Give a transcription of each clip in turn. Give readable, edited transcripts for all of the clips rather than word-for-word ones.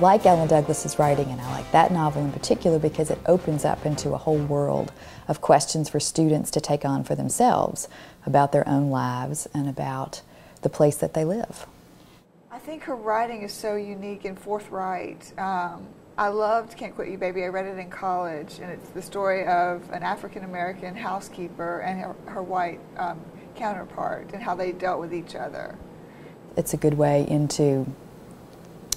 like Ellen Douglas's writing, and I like that novel in particular because it opens up into a whole world of questions for students to take on for themselves about their own lives and about the place that they live. I think her writing is so unique and forthright. I loved Can't Quit You Baby. I read it in college, and it's the story of an African-American housekeeper and her white counterpart and how they dealt with each other. It's a good way into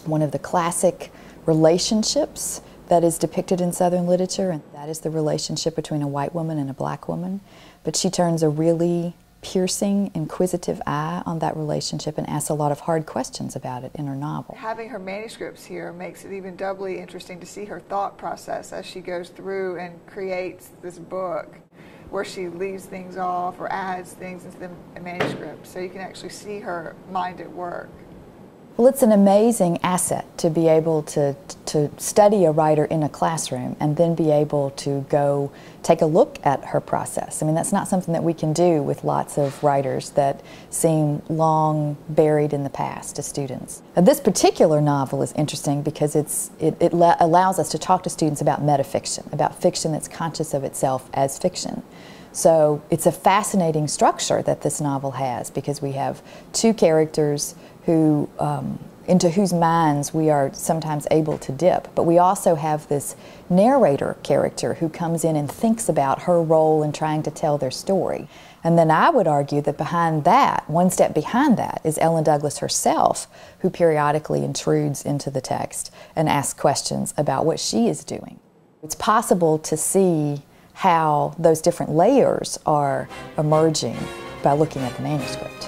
one of the classic relationships that is depicted in Southern literature, and that is the relationship between a white woman and a black woman. But she turns a really piercing, inquisitive eye on that relationship and asks a lot of hard questions about it in her novel. Having her manuscripts here makes it even doubly interesting to see her thought process as she goes through and creates this book where she leaves things off or adds things into the manuscript, so you can actually see her mind at work. Well, it's an amazing asset to be able to study a writer in a classroom and then be able to go take a look at her process. I mean, that's not something that we can do with lots of writers that seem long buried in the past to students. Now, this particular novel is interesting because it allows us to talk to students about metafiction, about fiction that's conscious of itself as fiction. So it's a fascinating structure that this novel has because we have two characters who, into whose minds we are sometimes able to dip. But we also have this narrator character who comes in and thinks about her role in trying to tell their story. And then I would argue that behind that, one step behind that, is Ellen Douglas herself, who periodically intrudes into the text and asks questions about what she is doing. It's possible to see how those different layers are emerging by looking at the manuscript.